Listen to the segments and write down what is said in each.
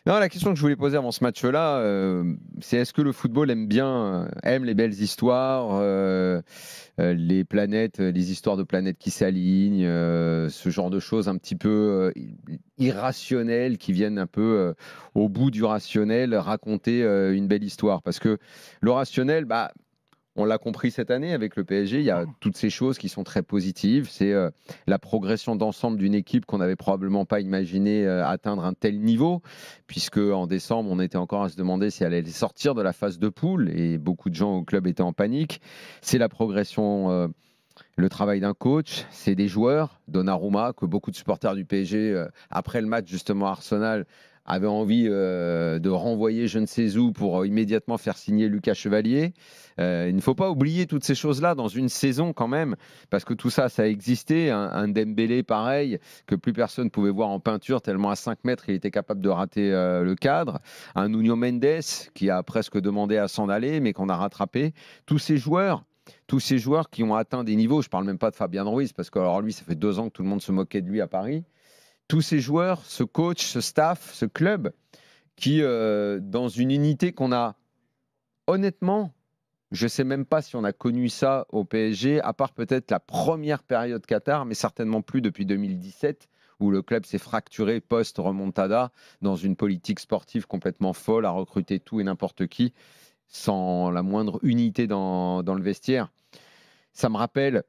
Non, la question que je voulais poser avant ce match-là, c'est est-ce que le football aime les belles histoires, les planètes, les histoires de planètes qui s'alignent, ce genre de choses un petit peu irrationnelles qui viennent un peu au bout du rationnel, raconter une belle histoire. Parce que le rationnel, bah, on l'a compris cette année avec le PSG, il y a toutes ces choses qui sont très positives. C'est la progression d'ensemble d'une équipe qu'on n'avait probablement pas imaginé atteindre un tel niveau, puisque en décembre, on était encore à se demander si elle allait sortir de la phase de poule et beaucoup de gens au club étaient en panique. C'est la progression, le travail d'un coach, c'est des joueurs, Donnarumma, que beaucoup de supporters du PSG, après le match justement à Arsenal, avaient envie de renvoyer je ne sais où pour immédiatement faire signer Lucas Chevalier. Il ne faut pas oublier toutes ces choses-là dans une saison quand même, parce que tout ça, ça a existé. Un Dembélé pareil, que plus personne ne pouvait voir en peinture, tellement à 5 mètres il était capable de rater le cadre. Un Nuno Mendes qui a presque demandé à s'en aller, mais qu'on a rattrapé. Tous ces joueurs qui ont atteint des niveaux, je ne parle même pas de Fabien Ruiz, parce que alors lui, ça fait 2 ans que tout le monde se moquait de lui à Paris. Tous ces joueurs, ce coach, ce staff, ce club, qui, dans une unité qu'on a, honnêtement, je ne sais même pas si on a connu ça au PSG, à part peut-être la première période Qatar, mais certainement plus depuis 2017, où le club s'est fracturé post-remontada dans une politique sportive complètement folle, à recruter tout et n'importe qui, sans la moindre unité dans le vestiaire. Ça me rappelle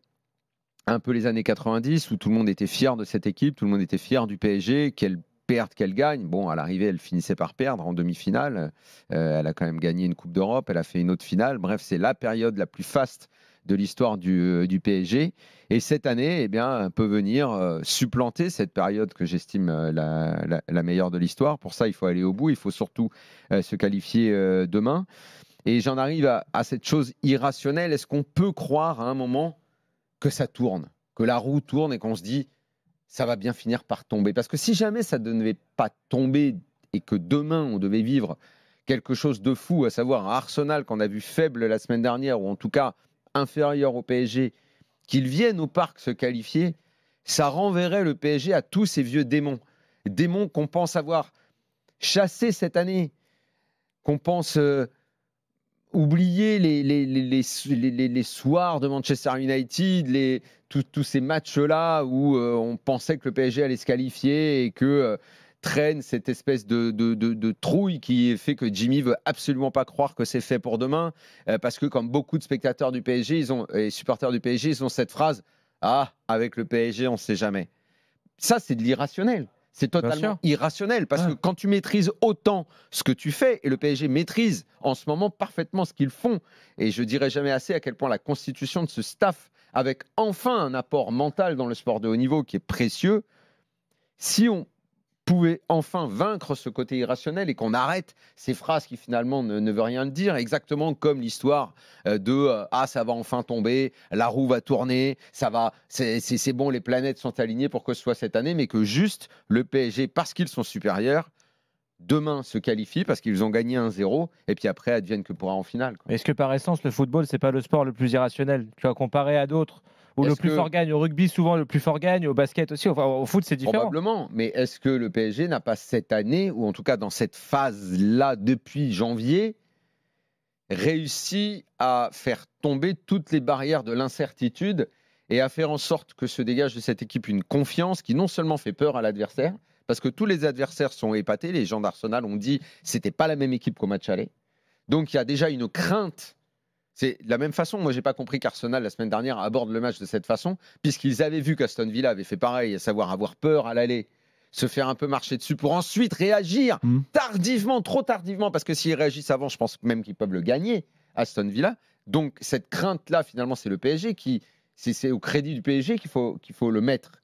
un peu les années 90 où tout le monde était fier de cette équipe, tout le monde était fier du PSG, qu'elle perde, qu'elle gagne. Bon, à l'arrivée, elle finissait par perdre en demi-finale. Elle a quand même gagné une Coupe d'Europe, elle a fait une autre finale. Bref, c'est la période la plus faste de l'histoire du PSG. Et cette année, eh bien, peut venir supplanter cette période que j'estime la meilleure de l'histoire. Pour ça, il faut aller au bout. Il faut surtout se qualifier demain. Et j'en arrive à cette chose irrationnelle. Est-ce qu'on peut croire à un moment que ça tourne, que la roue tourne et qu'on se dit ça va bien finir par tomber? Parce que si jamais ça ne devait pas tomber et que demain on devait vivre quelque chose de fou, à savoir un Arsenal qu'on a vu faible la semaine dernière, ou en tout cas inférieur au PSG, qu'ils viennent au parc se qualifier, ça renverrait le PSG à tous ces vieux démons. Démons qu'on pense avoir chassés cette année, qu'on pense oublier les soirs de Manchester United, tous ces matchs-là où on pensait que le PSG allait se qualifier et que traîne cette espèce de trouille qui fait que Jimmy veut absolument pas croire que c'est fait pour demain, parce que comme beaucoup de spectateurs du PSG et supporters du PSG, ils ont cette phrase « Ah, avec le PSG, on ne sait jamais ». Ça, c'est de l'irrationnel. C'est totalement irrationnel parce que quand tu maîtrises autant ce que tu fais, et le PSG maîtrise en ce moment parfaitement ce qu'ils font, et je dirais jamais assez à quel point la constitution de ce staff, avec enfin un apport mental dans le sport de haut niveau qui est précieux, si on pouvait enfin vaincre ce côté irrationnel et qu'on arrête ces phrases qui finalement ne veulent rien dire, exactement comme l'histoire ah, ça va enfin tomber, la roue va tourner, ça va, c'est bon, les planètes sont alignées pour que ce soit cette année, mais que juste le PSG, parce qu'ils sont supérieurs, demain se qualifie parce qu'ils ont gagné 1-0 et puis après advienne que pourra en finale, quoi. Est-ce que par essence, le football, c'est pas le sport le plus irrationnel? Tu vois, comparé à d'autres, où le plus fort gagne. Au rugby, souvent, le plus fort gagne. Au basket aussi. Enfin, au foot, c'est différent. Probablement. Mais est-ce que le PSG n'a pas cette année, ou en tout cas dans cette phase-là depuis janvier, réussi à faire tomber toutes les barrières de l'incertitude et à faire en sorte que se dégage de cette équipe une confiance qui non seulement fait peur à l'adversaire, parce que tous les adversaires sont épatés, les gens d'Arsenal ont dit que c'était pas la même équipe qu'au match aller. Donc il y a déjà une crainte. C'est de la même façon, moi j'ai pas compris qu'Arsenal la semaine dernière aborde le match de cette façon, puisqu'ils avaient vu qu'Aston Villa avait fait pareil, à savoir avoir peur à l'aller, se faire un peu marcher dessus pour ensuite réagir tardivement, trop tardivement, parce que s'ils réagissent avant, je pense même qu'ils peuvent le gagner, Aston Villa. Donc cette crainte-là, finalement, c'est le PSG c'est au crédit du PSG qu'il faut le mettre.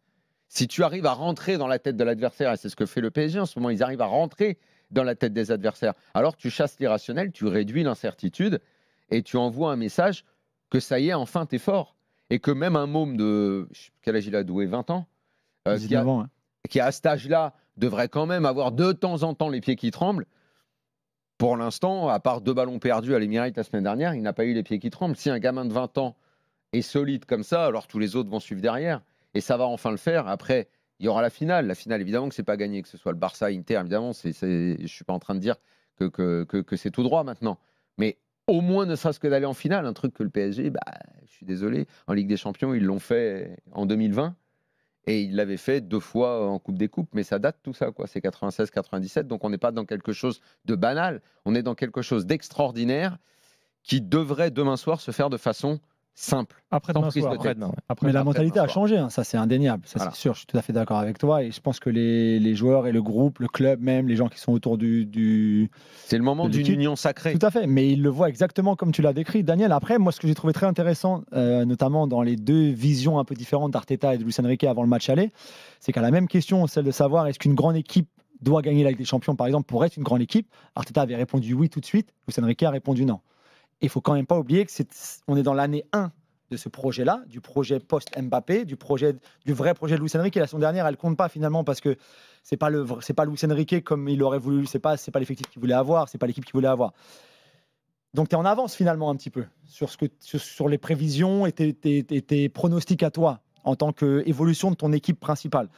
Si tu arrives à rentrer dans la tête de l'adversaire, et c'est ce que fait le PSG en ce moment, ils arrivent à rentrer dans la tête des adversaires, alors tu chasses l'irrationnel, tu réduis l'incertitude et tu envoies un message que ça y est, enfin, t'es fort. Et que même un môme de, quel âge il a, doué 20 ans, 19 ans, qui à cet âge-là devrait quand même avoir de temps en temps les pieds qui tremblent. Pour l'instant, à part 2 ballons perdus à l'Emirates la semaine dernière, il n'a pas eu les pieds qui tremblent. Si un gamin de 20 ans est solide comme ça, alors tous les autres vont suivre derrière. Et ça va enfin le faire. Après, Il y aura la finale. La finale, évidemment que c'est pas gagné, que ce soit le Barça, Inter, évidemment. Je suis pas en train de dire que c'est tout droit maintenant. Mais au moins, ne serait-ce que d'aller en finale, un truc que le PSG, je suis désolé, en Ligue des Champions, ils l'ont fait en 2020 et ils l'avaient fait 2 fois en Coupe des Coupes. Mais ça date tout ça, quoi. C'est 96-97, donc on n'est pas dans quelque chose de banal. On est dans quelque chose d'extraordinaire qui devrait demain soir se faire de façon simple. Après demain soir. Mais la mentalité a changé, hein, ça c'est indéniable, ça c'est sûr, je suis tout à fait d'accord avec toi et je pense que les joueurs et le groupe, le club même, les gens qui sont autour du c'est le moment d'une union sacrée. Tout à fait, mais ils le voient exactement comme tu l'as décrit, Daniel. Après, moi ce que j'ai trouvé très intéressant, notamment dans les 2 visions un peu différentes d'Arteta et de Luis Enrique avant le match aller, c'est qu'à la même question, celle de savoir est-ce qu'une grande équipe doit gagner la Ligue des Champions par exemple pour être une grande équipe, Arteta avait répondu oui tout de suite, Luis Enrique a répondu non. Il ne faut quand même pas oublier qu'on est dans l'année 1 de ce projet-là, du projet post-Mbappé, du vrai projet de Luis Enrique. La saison dernière, elle ne compte pas finalement parce que ce n'est pas Luis Enrique comme il aurait voulu, ce n'est pas l'effectif qu'il voulait avoir, ce n'est pas l'équipe qu'il voulait avoir. Donc tu es en avance finalement un petit peu sur les prévisions et tes pronostics à toi en tant qu'évolution de ton équipe principale.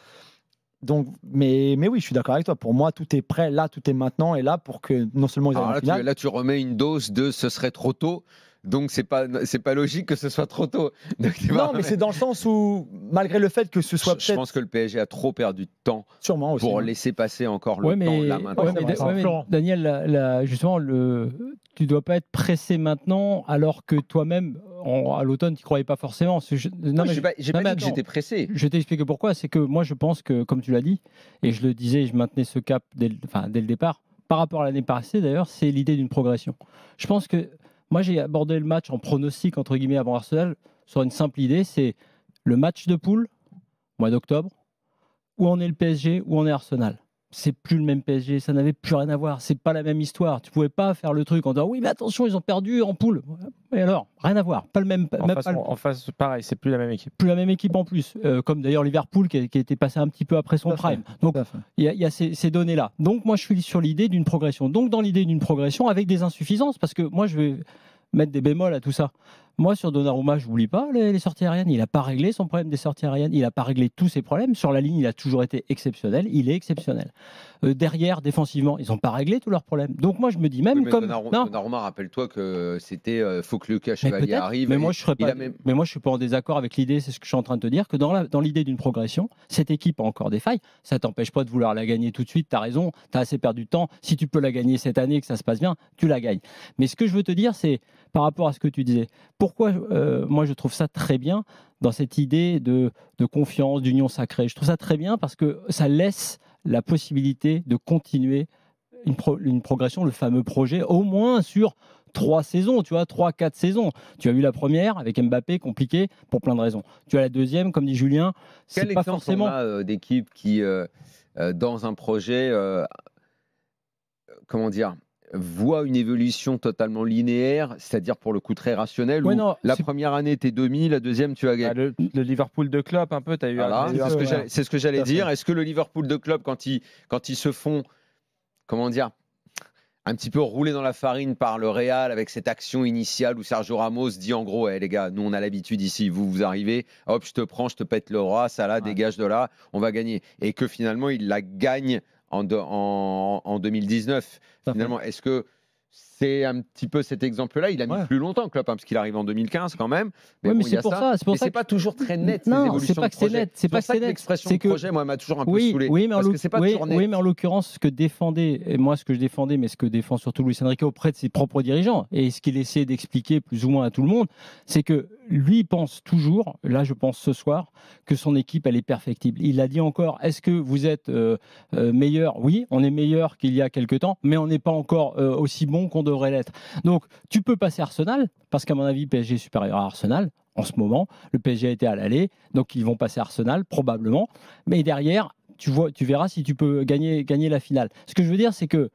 Donc, mais oui, je suis d'accord avec toi. Pour moi, tout est prêt là, tout est maintenant et là pour que non seulement ils aillent en finale. Là, tu remets une dose de ce serait trop tôt. Donc, c'est pas logique que ce soit trop tôt. Donc, non, mais c'est dans le sens où, malgré le fait que ce soit je pense que le PSG a trop perdu de temps aussi, pour laisser passer encore le temps là maintenant. Daniel, justement, tu ne dois pas être pressé maintenant alors que toi-même, à l'automne, tu n'y croyais pas forcément. Je n'ai pas dit que j'étais pressé. Je t'explique pourquoi. C'est que moi, je pense que, comme tu l'as dit, et je le disais, je maintenais ce cap dès le départ, par rapport à l'année passée d'ailleurs, c'est l'idée d'une progression. Je pense que moi, j'ai abordé le match en pronostic, entre guillemets, avant Arsenal, sur une simple idée, c'est le match de poule, mois d'octobre, où on est le PSG, où on est Arsenal. C'est plus le même PSG, ça n'avait plus rien à voir, c'est pas la même histoire. Tu pouvais pas faire le truc en disant oui, mais attention, ils ont perdu en poule. Et alors, rien à voir, pas le même. En face, pareil, c'est plus la même équipe. Plus la même équipe en plus, comme d'ailleurs Liverpool qui était passé un petit peu après son prime. Donc il y a ces données-là. Donc moi, je suis sur l'idée d'une progression. Donc dans l'idée d'une progression avec des insuffisances, parce que moi, je vais mettre des bémols à tout ça. Moi, sur Donnarumma, je n'oublie pas les sorties aériennes. Il n'a pas réglé son problème des sorties aériennes. Il n'a pas réglé tous ses problèmes. Sur la ligne, il a toujours été exceptionnel. Il est exceptionnel. Derrière, défensivement, ils n'ont pas réglé tous leurs problèmes. Donc moi, je me dis même comme... Donnarumma, rappelle-toi que c'était faut que Lucas Chevalier arrive. Mais moi, je ne suis pas en désaccord avec l'idée, c'est ce que je suis en train de te dire, que dans l'idée d'une progression, cette équipe a encore des failles. Ça ne t'empêche pas de vouloir la gagner tout de suite. Tu as raison, tu as assez perdu de temps. Si tu peux la gagner cette année et que ça se passe bien, tu la gagnes. Mais ce que je veux te dire, c'est par rapport à ce que tu disais, pourquoi moi je trouve ça très bien dans cette idée de confiance, d'union sacrée. Je trouve ça très bien parce que ça laisse la possibilité de continuer une progression, le fameux projet, au moins sur 3 saisons, tu vois, 3-4 saisons. Tu as eu la première avec Mbappé, compliqué pour plein de raisons. Tu as la deuxième, comme dit Julien, c'est pas forcément... Quel exemple on a d'équipe qui, dans un projet, comment dire, voit une évolution totalement linéaire, c'est-à-dire pour le coup très rationnel, où la première année t'es demi, la deuxième tu as gagné. Le Liverpool de Klopp un peu, tu as eu c'est ce que j'allais dire. Est-ce que le Liverpool de Klopp, quand ils se font, comment dire, un petit peu roulé dans la farine par le Real avec cette action initiale où Sergio Ramos dit en gros, les gars, nous on a l'habitude ici, vous arrivez, hop, je te prends, je te pète le roi, ça là, dégage de là, on va gagner. Et que finalement il la gagne en 2019. Finalement, est-ce que c'est un petit peu cet exemple-là? Il a mis plus longtemps, Klopp, parce qu'il arrive en 2015 quand même. Mais c'est pour ça. Mais c'est pas toujours très net. Non, c'est pas que c'est net. C'est pas que c'est net. L'expression projet, moi, m'a toujours un peu saoulé. Oui, mais en l'occurrence, ce que défendait, et moi, ce que je défendais, mais ce que défend surtout Luis Enrique auprès de ses propres dirigeants, et ce qu'il essaie d'expliquer plus ou moins à tout le monde, c'est que lui pense toujours, là je pense ce soir, que son équipe elle est perfectible. Il a dit encore, est-ce que vous êtes meilleur? Oui, on est meilleur qu'il y a quelques temps, mais on n'est pas encore aussi bon qu'on devrait l'être. Donc tu peux passer Arsenal, parce qu'à mon avis PSG est supérieur à Arsenal en ce moment. Le PSG a été à l'aller, donc ils vont passer Arsenal probablement. Mais derrière, tu verras si tu peux gagner la finale. Ce que je veux dire, c'est que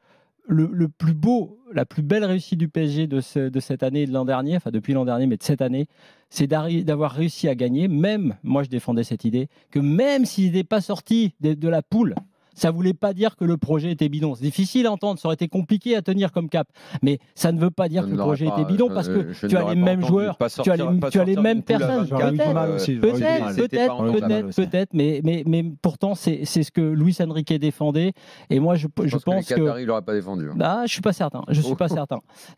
le plus beau, la plus belle réussite du PSG de cette année et de l'an dernier, enfin depuis l'an dernier, mais de cette année, c'est d'avoir réussi à gagner. Même, moi je défendais cette idée, que même s'ils n'étaient pas sortis de la poule, Ça voulait pas dire que le projet était bidon. C'est difficile à entendre, ça aurait été compliqué à tenir comme cap. Mais ça ne veut pas dire que le projet était bidon parce que tu as les mêmes joueurs, tu as les mêmes personnes. Peut-être, mais pourtant c'est ce que Luis Enrique défendait. Et moi je pense que Qatari, il n'aurait pas défendu. Bah, je suis pas certain.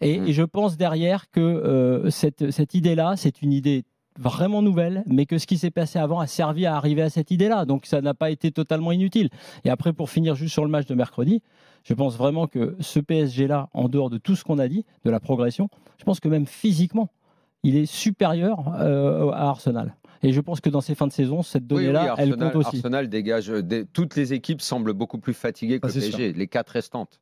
Et je pense derrière que cette idée-là, c'est une idée vraiment nouvelle, mais que ce qui s'est passé avant a servi à arriver à cette idée-là. Donc ça n'a pas été totalement inutile. Et après, pour finir juste sur le match de mercredi, je pense vraiment que ce PSG-là, en dehors de tout ce qu'on a dit, de la progression, je pense que même physiquement, il est supérieur à Arsenal. Et je pense que dans ces fins de saison, cette donnée-là, elle compte aussi. Arsenal dégage. Toutes les équipes semblent beaucoup plus fatiguées que le PSG, les 4 restantes.